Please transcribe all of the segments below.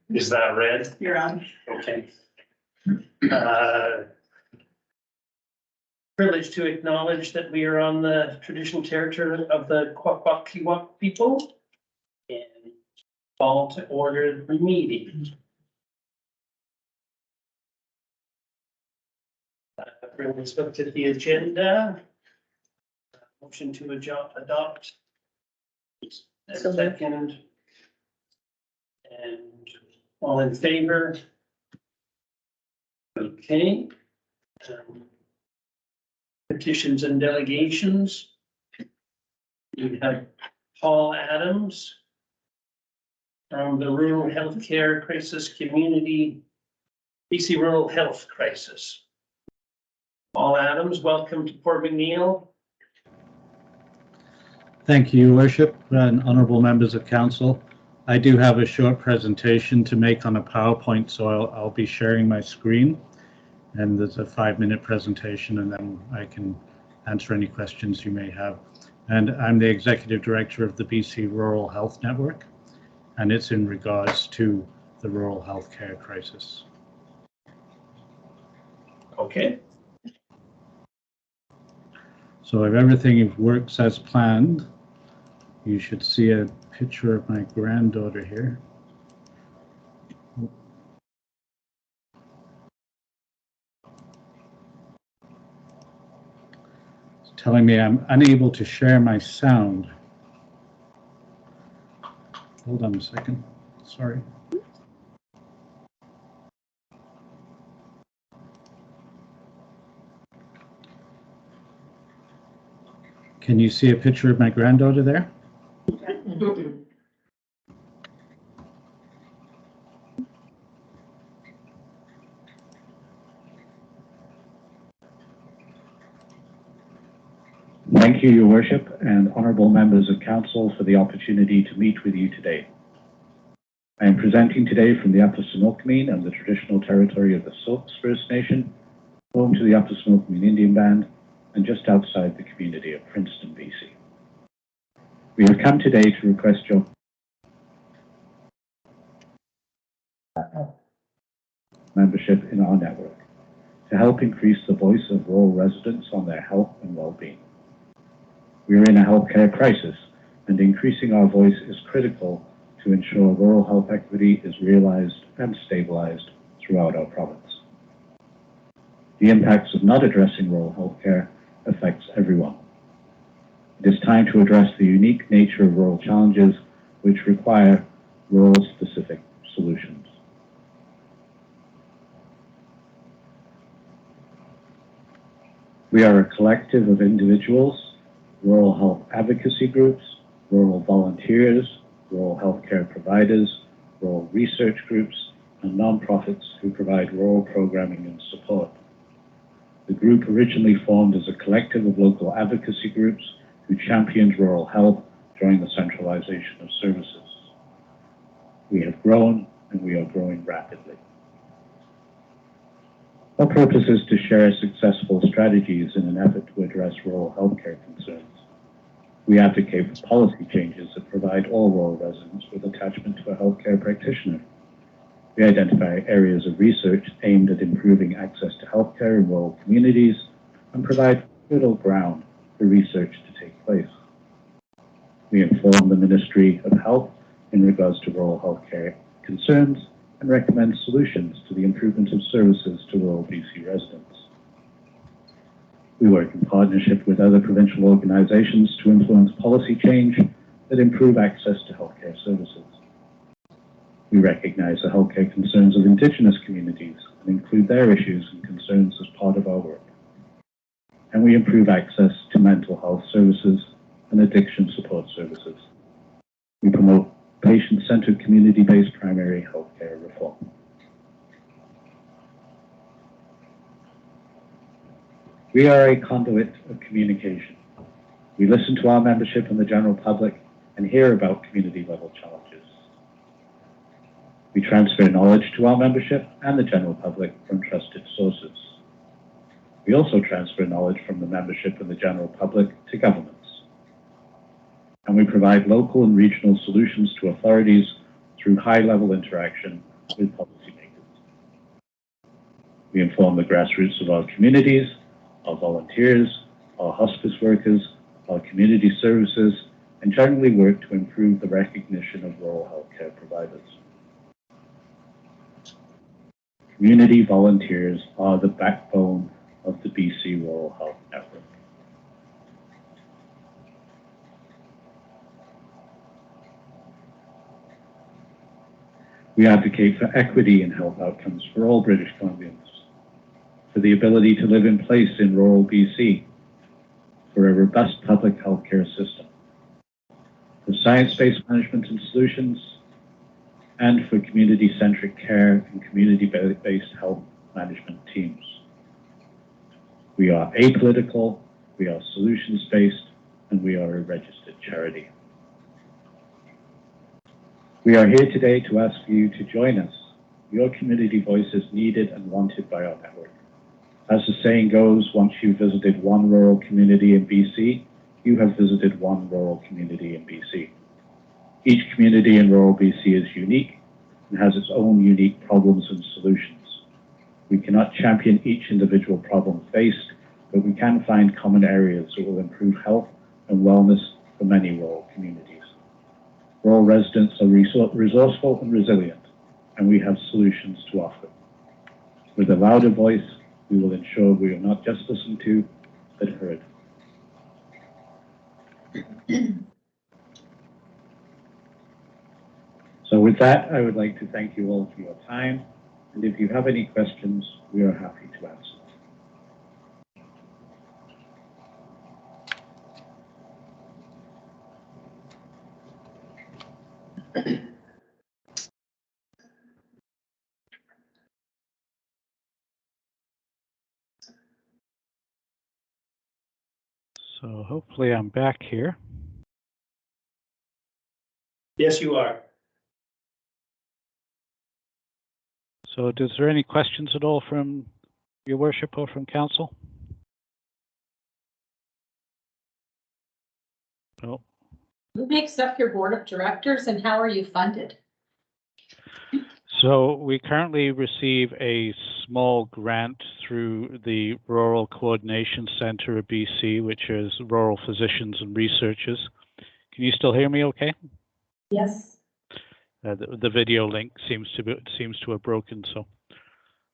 Is that red? You're on. Okay. Privileged to acknowledge that we are on the traditional territory of the Kwakwaka'wakw people and call to order the meeting. Let's look at the agenda. Motion to adopt. Second. And all in favor? Okay. Petitions and delegations. We have Paul Adams from the Rural Healthcare Crisis Community, BC Rural Health Crisis. Paul Adams, welcome to Port McNeill. Thank you, Your Worship, and honourable members of council. I do have a short presentation to make on a PowerPoint, so I'll be sharing my screen. And there's a 5-minute presentation, and then I can answer any questions you may have. And I'm the Executive Director of the BC Rural Health Network, and it's in regards to the rural healthcare crisis. Okay. So if everything works as planned, you should see a picture of my granddaughter here. It's telling me I'm unable to share my sound. Hold on a second, sorry. Can you see a picture of my granddaughter there? Thank you, Your Worship, and honourable members of council for the opportunity to meet with you today. I am presenting today from the Upper Similkameen and the traditional territory of the Silks First Nation, home to the Upper Similkameen Indian Band, and just outside the community of Princeton, BC. We have come today to request your membership in our network to help increase the voice of rural residents on their health and well-being. We are in a healthcare crisis, and increasing our voice is critical to ensure rural health equity is realized and stabilized throughout our province. The impacts of not addressing rural healthcare affects everyone. It is time to address the unique nature of rural challenges which require rural-specific solutions. We are a collective of individuals, rural health advocacy groups, rural volunteers, rural healthcare providers, rural research groups, and nonprofits who provide rural programming and support. The group originally formed as a collective of local advocacy groups who championed rural health during the centralization of services. We have grown, and we are growing rapidly. Our purpose is to share successful strategies in an effort to address rural healthcare concerns. We advocate for policy changes that provide all rural residents with attachment to a healthcare practitioner. We identify areas of research aimed at improving access to healthcare in rural communities and provide fertile ground for research to take place. We inform the Ministry of Health in regards to rural healthcare concerns and recommend solutions to the improvement of services to rural BC residents. We work in partnership with other provincial organizations to influence policy change that improve access to healthcare services. We recognize the healthcare concerns of Indigenous communities and include their issues and concerns as part of our work. And we improve access to mental health services and addiction support services. We promote patient-centered community-based primary healthcare reform. We are a conduit of communication. We listen to our membership and the general public and hear about community-level challenges. We transfer knowledge to our membership and the general public from trusted sources. We also transfer knowledge from the membership and the general public to governments. And we provide local and regional solutions to authorities through high-level interaction with policymakers. We inform the grassroots of our communities, our volunteers, our hospice workers, our community services, and generally work to improve the recognition of rural healthcare providers. Community volunteers are the backbone of the BC Rural Health Network. We advocate for equity in health outcomes for all British Columbians, for the ability to live in place in rural BC, for a robust public healthcare system, for science-based management and solutions, and for community-centric care and community-based health management teams. We are apolitical, we are solutions-based, and we are a registered charity. We are here today to ask you to join us. Your community voice is needed and wanted by our network. As the saying goes, once you've visited one rural community in BC, you have visited one rural community in BC. Each community in rural BC is unique and has its own unique problems and solutions. We cannot champion each individual problem faced, but we can find common areas that will improve health and wellness for many rural communities. Rural residents are resourceful and resilient, and we have solutions to offer. With a louder voice, we will ensure we are not just listened to, but heard. So with that, I would like to thank you all for your time, and if you have any questions, we are happy to answer. So hopefully I'm back here. Yes, you are. So is there any questions at all from your worship or from council? No. Who makes up your board of directors and how are you funded? So we currently receive a small grant through the Rural Coordination Centre of BC, which is Rural Physicians and Researchers. Can you still hear me okay? Yes. The video link seems to have broken, so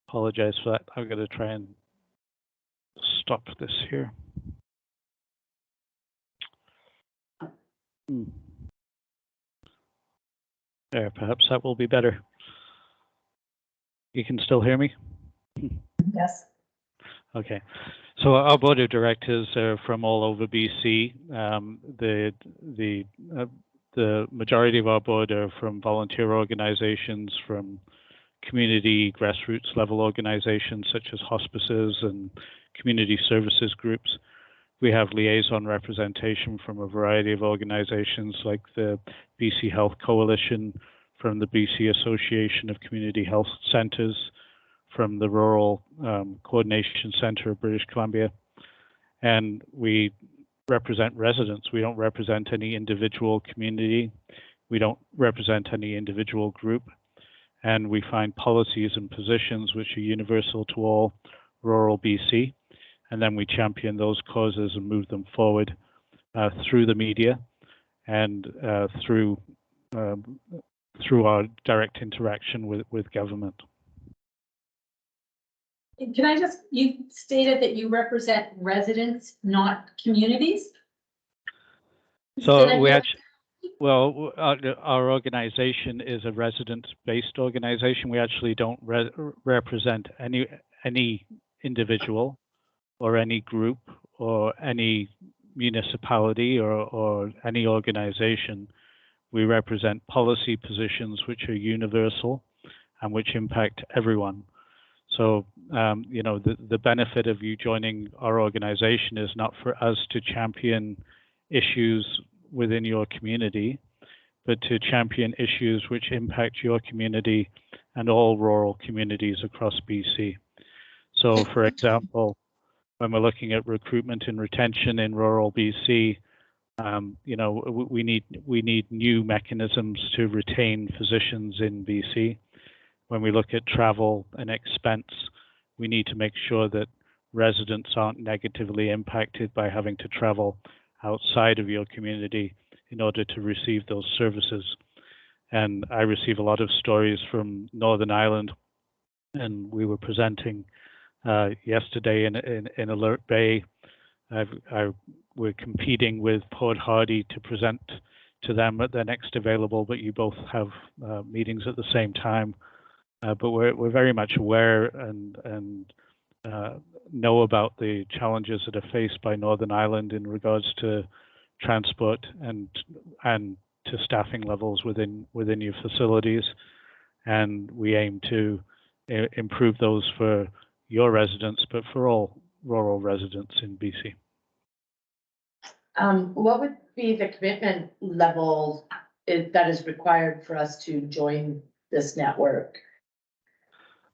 apologize for that. I'm going to try and stop this here. There, perhaps that will be better. You can still hear me? Yes. Okay. So our board of directors are from all over BC. The majority of our board are from volunteer organizations, from community grassroots level organizations such as hospices and community services groups. We have liaison representation from a variety of organizations like the BC Health Coalition, from the BC Association of Community Health Centres, from the Rural Coordination Centre of British Columbia. And we represent residents. We don't represent any individual community. We don't represent any individual group. And we find policies and positions which are universal to all rural BC. And then we champion those causes and move them forward through the media and through our direct interaction with government. Can I just, you stated that you represent residents, not communities? So we actually, well, our organization is a resident-based organization. We actually don't represent any individual or any group or any municipality or any organization. We represent policy positions which are universal and which impact everyone. So, you know, the benefit of you joining our organization is not for us to champion issues within your community, but to champion issues which impact your community and all rural communities across BC. So, for example, when we're looking at recruitment and retention in rural BC, we need new mechanisms to retain physicians in BC. When we look at travel and expense, we need to make sure that residents aren't negatively impacted by having to travel outside of your community in order to receive those services. And I receive a lot of stories from Northern Ireland, and we were presenting yesterday in Alert Bay. We're competing with Port Hardy to present to them at their next available, but you both have meetings at the same time. But we're very much aware and know about the challenges that are faced by Northern Ireland in regards to transport and to staffing levels within your facilities, and we aim to improve those for your residents, but for all rural residents in BC. What would be the commitment level that is required for us to join this network?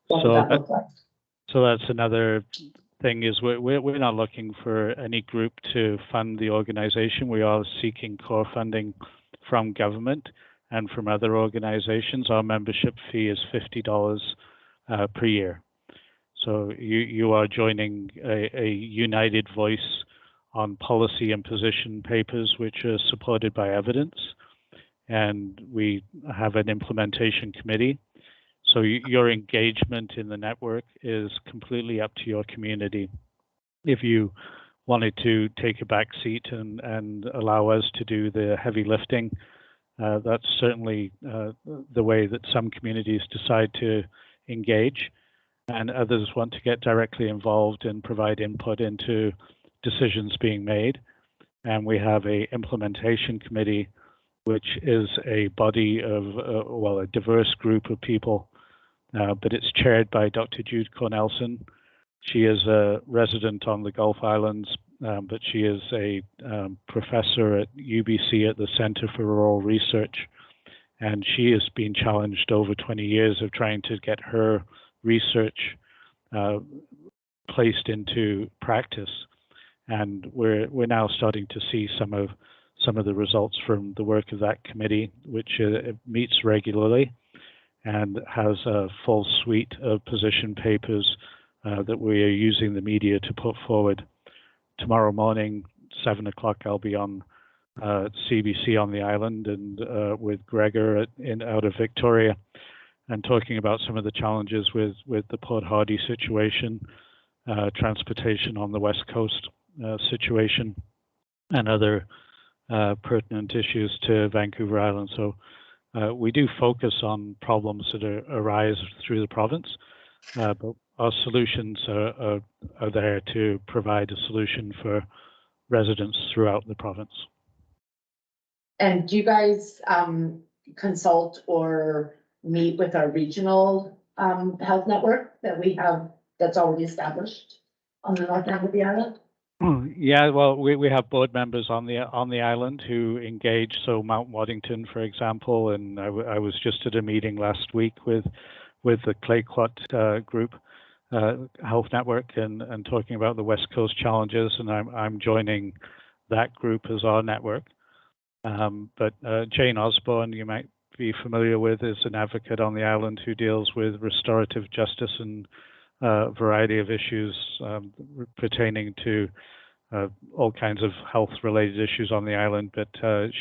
What would that look like? So that's another thing, is we're not looking for any group to fund the organization. We are seeking core funding from government and from other organizations. Our membership fee is $50 per year. So you are joining a united voice on policy and position papers which are supported by evidence. And we have an implementation committee. So your engagement in the network is completely up to your community. If you wanted to take a back seat and allow us to do the heavy lifting, that's certainly the way that some communities decide to engage, and others want to get directly involved and provide input into decisions being made. And we have a implementation committee, which is a body of, a diverse group of people, but it's chaired by Dr. Jude Cornelson. She is a resident on the Gulf Islands, but she is a professor at UBC at the Center for Rural Research. And she has been challenged over 20 years of trying to get her research placed into practice. And we're now starting to see some of the results from the work of that committee, which meets regularly and has a full suite of position papers that we are using the media to put forward. Tomorrow morning, 7 o'clock, I'll be on CBC on the island and with Gregor out of Victoria, and talking about some of the challenges with the Port Hardy situation, transportation on the West Coast situation, and other pertinent issues to Vancouver Island. So we do focus on problems that arise through the province, but our solutions are there to provide a solution for residents throughout the province. And do you guys consult or meet with our regional health network that we have that's already established on the north end of the island? Yeah, well, we have board members on the island who engage. So Mount Waddington, for example, and I was just at a meeting last week with the Clayoquot group health network and talking about the West Coast challenges, and I'm joining that group as our network. But Jane Osborne, you might be familiar with, is an advocate on the island who deals with restorative justice and a variety of issues pertaining to all kinds of health-related issues on the island. But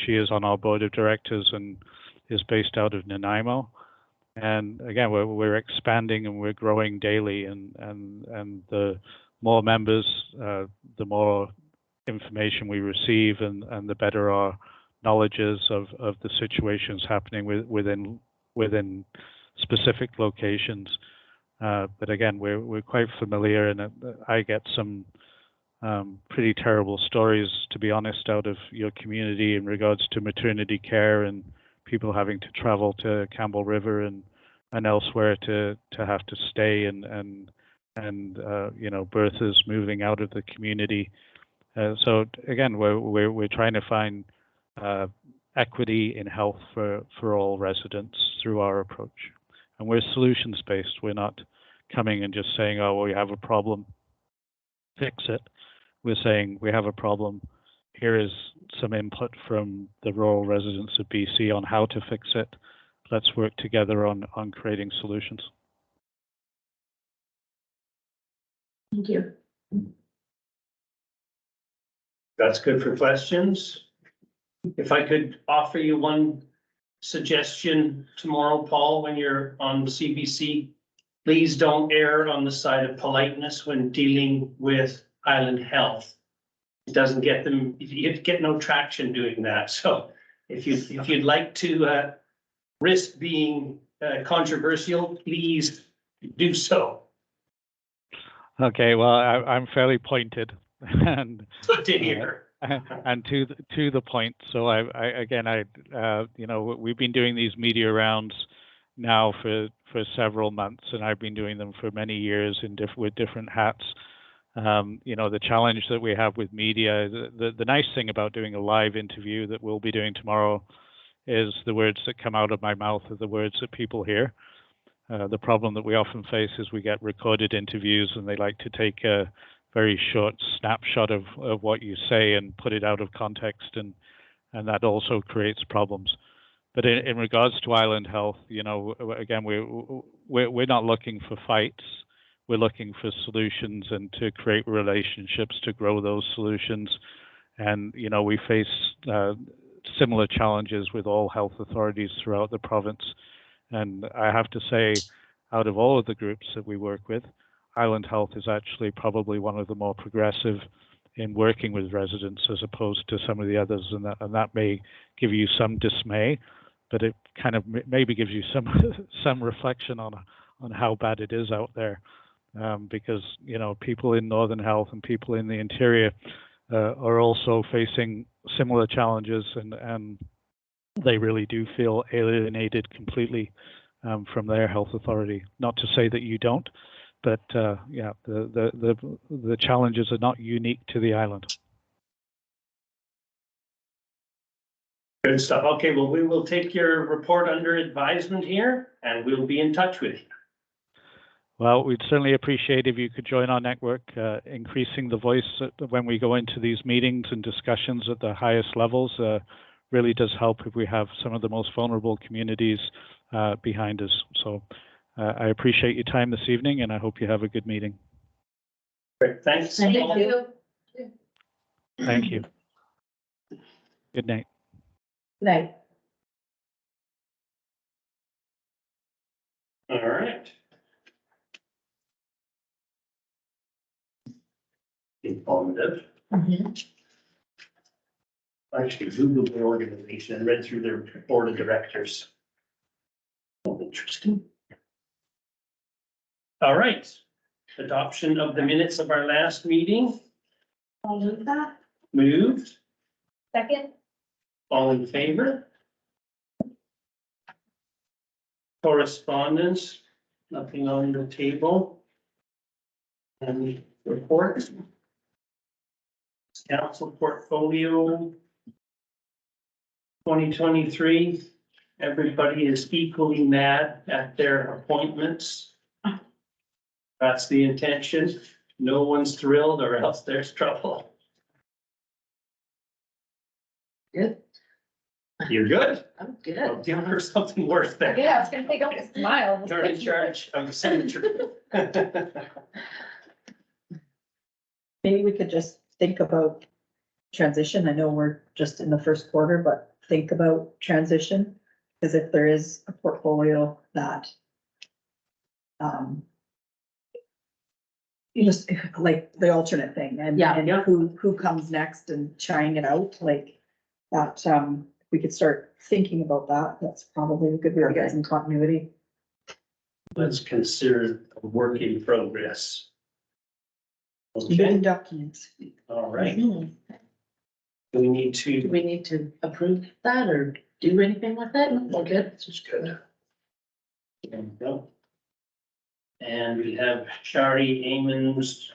she is on our board of directors and is based out of Nanaimo. And again, we're expanding and we're growing daily. And the more members, the more information we receive, and the better our knowledge is of the situations happening within specific locations. But again, we're quite familiar, and I get some pretty terrible stories, to be honest, out of your community in regards to maternity care and people having to travel to Campbell River and elsewhere to have to stay, and births moving out of the community. So again, we're trying to find equity in health for all residents through our approach. And we're solutions based. We're not coming and just saying, oh, well, we have a problem. fix it. We're saying we have a problem. Here is some input from the rural residents of BC on how to fix it. Let's work together on creating solutions. Thank you. That's good for questions. If I could offer you one suggestion tomorrow, Paul, when you're on the CBC, please don't err on the side of politeness when dealing with Island Health. It doesn't get them, you get no traction doing that. So if you'd like to risk being controversial, please do so. Okay, well, I'm fairly pointed and Good to hear. and to the point. So you know, we've been doing these media rounds now for several months, and I've been doing them for many years with different hats. You know, the challenge that we have with media, the nice thing about doing a live interview that we'll be doing tomorrow is the words that come out of my mouth are the words that people hear. The problem that we often face is we get recorded interviews and they like to take a very short snapshot of what you say and put it out of context, and that also creates problems. But in regards to Island Health, you know, again, we're not looking for fights. We're looking for solutions and to create relationships to grow those solutions. And, you know, we face similar challenges with all health authorities throughout the province. And I have to say, out of all of the groups that we work with, Island Health is actually probably one of the more progressive in working with residents as opposed to some of the others. And that may give you some dismay, but it kind of maybe gives you some reflection on how bad it is out there. Because, you know, people in Northern Health and people in the interior are also facing similar challenges, and they really do feel alienated completely from their health authority. Not to say that you don't, but yeah, the challenges are not unique to the island. Good stuff. Okay, well, we will take your report under advisement here, and we'll be in touch with you. Well, we'd certainly appreciate if you could join our network. Increasing the voice when we go into these meetings and discussions at the highest levels really does help if we have some of the most vulnerable communities behind us. So I appreciate your time this evening, and I hope you have a good meeting. Great, thanks. Thank you. Thank you. Good night. Night. All right. Informative. I actually Googled the organization and read through their board of directors. Oh, interesting. All right. Adoption of the minutes of our last meeting. I'll move that. Moved. Second. All in favor? Correspondence, nothing on the table. And reports. Council portfolio 2023. Everybody is equally mad at their appointments. That's the intention. No one's thrilled or else there's trouble. Good. You're good? I'm good. Well, give her something worse then. Yeah, I was gonna take off the smile. You're in charge of the signature. Maybe we could just think about transition. I know we're just in the first quarter, but think about transition. Because if there is a portfolio that you just like the alternate thing and Yeah. who comes next and trying it out like that, we could start thinking about that. That's probably a good way to get some continuity. Let's consider a work in progress. Okay, Living documents. all right. Do We need to, we need to approve that or do anything with it? We're good. this is good. There we go. And we have Shari Amon's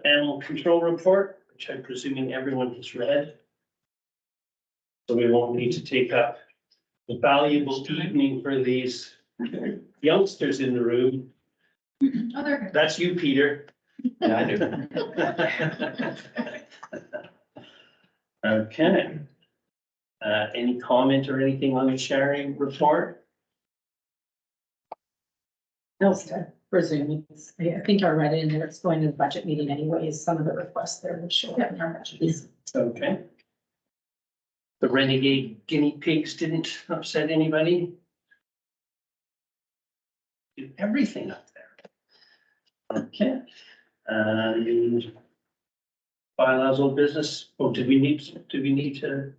animal control report, which I'm presuming everyone has read. So we won't need to take up the valuable evening for these youngsters in the room. Other. That's you, Peter. Yeah, I do. Okay. Any comment or anything on the sharing report? No, presume it's, I think I read it in there, it's going to the budget meeting anyways, some of the requests there will show up in our budget. Okay. The renegade guinea pigs didn't upset anybody? Did everything up there. Okay. Bylaws, old business. Oh, do we need to?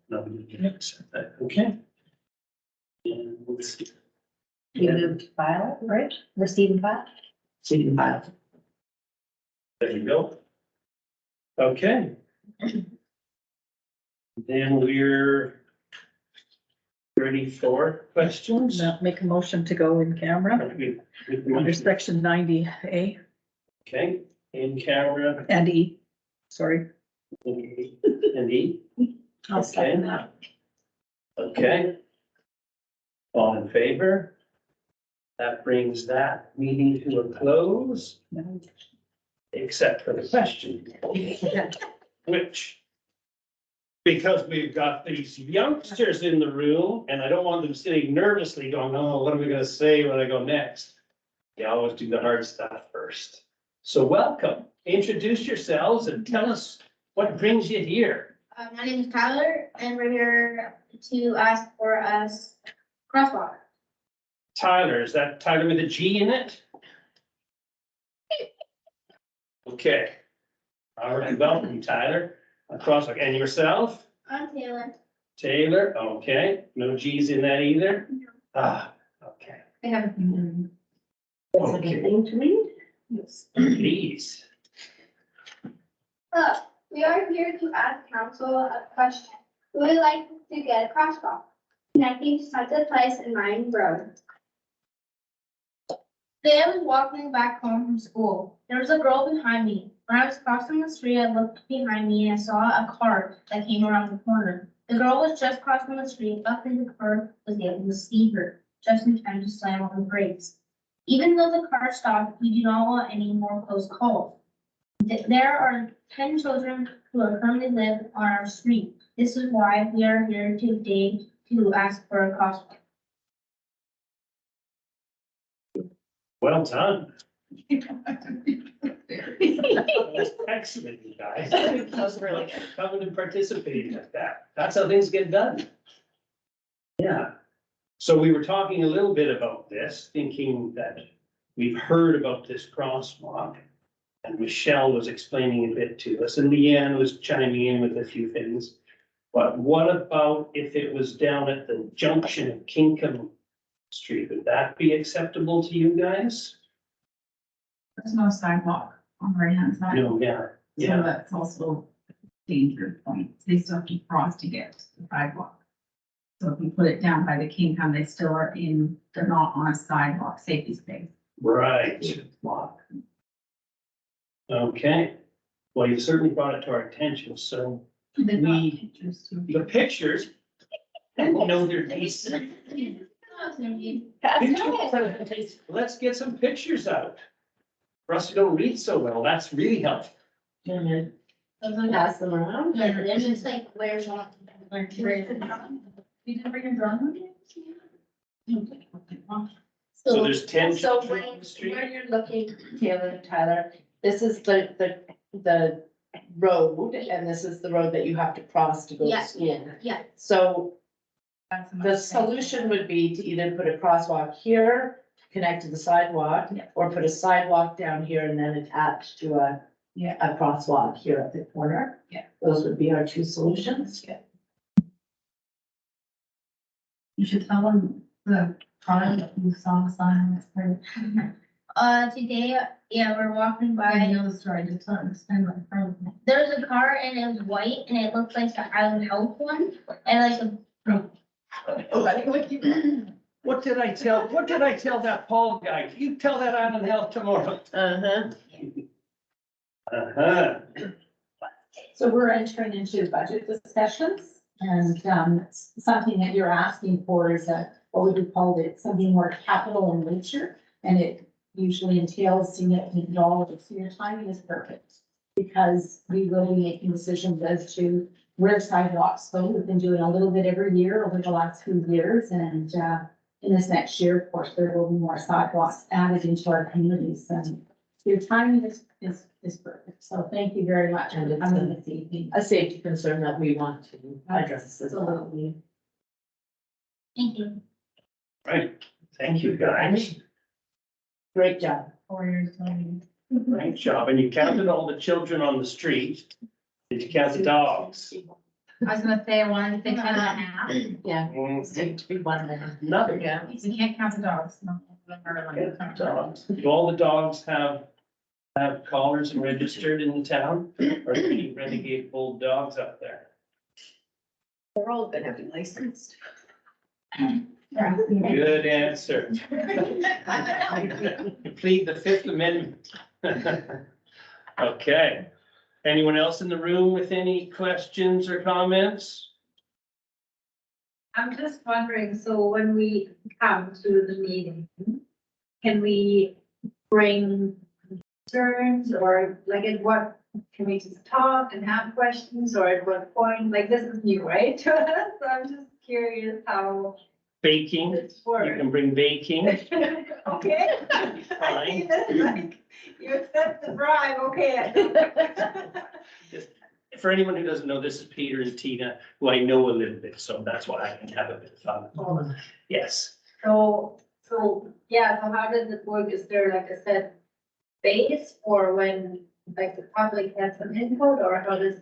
No, we need to accept that. Okay. And let's see. We moved file, right? Receive and file? See the file. There you go. Okay. Then we're ready for questions. Now make a motion to go in camera under section 90A Okay, in camera and E. Sorry. and E. I'll second that. Okay. All in favor? That brings that meeting to a close, except for the question. Which, because we've got these youngsters in the room and I don't want them sitting nervously going, oh, what am I gonna say when I go next? You always do the hard stuff first. So welcome, introduce yourselves and tell us what brings you here. My name is Tyler, and we're here to ask for us crosswalk. Tyler, is that Tyler with a G in it? Okay. All right, welcome, Tyler. Crosswalk, and yourself? I'm Taylor. Taylor, okay, no G's in that either? Ah, okay. I have a few. Okay. to read? Yes. Please. We are here to ask council a question. We would like to get a crosswalk connecting to Sunset Place and Ryan Road. Today I was walking back home from school. There was a girl behind me. When I was crossing the street, I looked behind me and I saw a car that came around the corner. The girl was just crossing the street. Luckily, the car was able to see her just in time to slam on the brakes. Even though the car stopped, we do not want any more close calls. There are 10 children who currently live on our street. This is why we are here today to ask for a crosswalk. Well done. That's excellent, you guys. That was really good. Coming and participating at that. That's how things get done. Yeah. So we were talking a little bit about this, thinking that we've heard about this crosswalk. And Michelle was explaining a bit to us, and Leanne was chiming in with a few things. But what about if it was down at the junction of Kinkham Street? Would that be acceptable to you guys? There's no sidewalk on the right hand side. No, yeah, So yeah, that's also a danger point. They still have to cross to get to the sidewalk. So if you put it down by the Kingham, they still are in, they're not on a sidewalk, safety space. right. Okay, well, you certainly brought it to our attention, so They've got We- pictures too. the pictures. I don't know they're decent. Let's get some pictures out. For us who don't read so well, that's really helpful. Pass them around. Yeah, they're just like, where's on? You didn't bring a drone with you? So there's 10 So children on the street? where you're looking, Taylor and Tyler, this is the road, and this is the road that you have to cross to go to Yeah. school. Yeah. So That's the solution would be to either put a crosswalk here, connect to the sidewalk, Yeah. or put a sidewalk down here and then attach to a crosswalk here at the corner. Yeah. Those would be our two solutions. You should tell them the product you saw sign. Today, yeah, we're walking I by, know the story, just tell them to stand in front of me. there was a car and it was white and it looked like the Island Health one. And like, What did I tell that Paul guy? You tell that Island Health tomorrow. Uh-huh. Uh-huh. So we're entering into budget discussions and something that you're asking for is what would you call it, something more capital in nature. And it usually entails significant dollars, so your timing is perfect. Because we will be making decisions as to where sidewalks go. We've been doing a little bit every year over the last few years, and, in this next year, of course, there will be more sidewalks added into our communities, and your timing is perfect. So thank you very much. And it's coming this evening. a safety concern that we want to address as well. Absolutely. Thank you. Right, thank you, guys. Great job. Great job. And you counted all the children on the street. Did you count the dogs? I was gonna say, I wanted to say 10.5. Yeah, Mm, seem to be one there. Nothing. Yeah. You can't count the dogs. No. Dogs. Do all the dogs have collars and registered in the town? Or are there any renegade bulldogs out there? They're all gonna be licensed. Good answer. You plead the Fifth Amendment. Okay. Anyone else in the room with any questions or comments? I'm just wondering, so when we come to the meeting, can we bring concerns or like at what, can we just talk and have questions or at what point, like this is new, right? So I'm just curious how Baking, this you works. can bring baking. Okay. Fine. Like, you accept the bribe, okay. For anyone who doesn't know, this is Peter and Tina, who I know a little bit, so that's why I can have a bit of fun. Yes. So yeah, so how does it work? Is there like a set base or when like the public has some input or how does,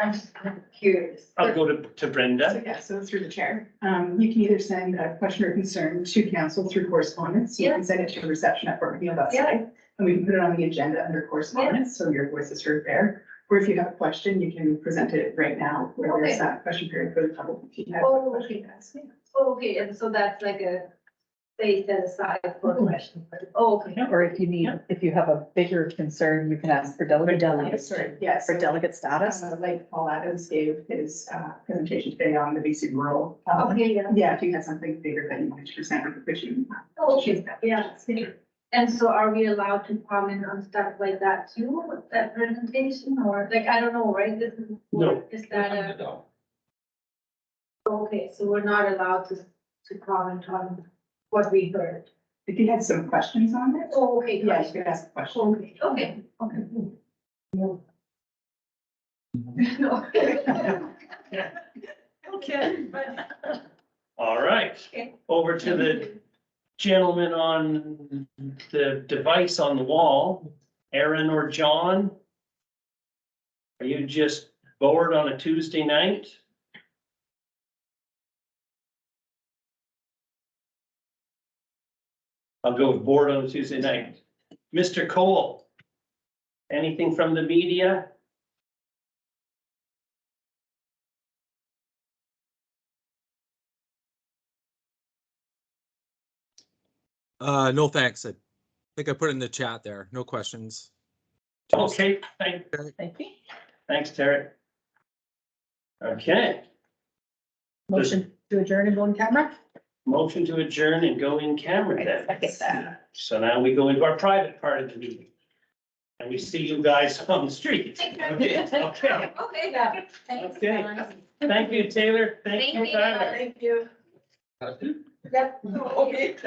I'm just kind of curious. I'll go to Brenda. So, yeah, so through the chair, you can either send a question or concern to council through correspondence. You can send it to reception@portmcneil.ca, and we can put it on the agenda under correspondence, so your voice is heard there. Or if you have a question, you can present it right now, where there's that question period for the public. If you have a Oh, question okay. to ask. Okay, and so that's like a space set aside for questions. Oh, okay. Or if you need, if you have a bigger concern, you can ask for delegate. Sorry, yes. For delegate status. Like Paul Adams gave his presentation today on the BC rural. Okay, yeah. Yeah, if you had something bigger that you wanted to present, we could put you. Okay, yeah. And so are we allowed to comment on stuff like that too, with that presentation, or like, I don't know, right? This is. No. Is that a, okay, so we're not allowed to comment on what we heard. If you had some questions on it, Oh, okay. yeah, you could ask a question. Okay, okay, okay. Okay, but. All right, Okay. over to the gentleman on the device on the wall, Aaron or John. Are you just bored on a Tuesday night? I'll go with bored on a Tuesday night. Mr. Cole, anything from the media? No, thanks. I think I put it in the chat there. No questions. Okay, Thank you. thanks, Terry. Okay, Motion to adjourn and go in camera? motion to adjourn and go in camera then. Second that. So now we go into our private part of the meeting. And we see you guys on the street. Okay, okay. Okay, yeah. Okay. Thank you, Taylor. Thank you, Thank you. Tyler. Thank you. Yep. Okay. That's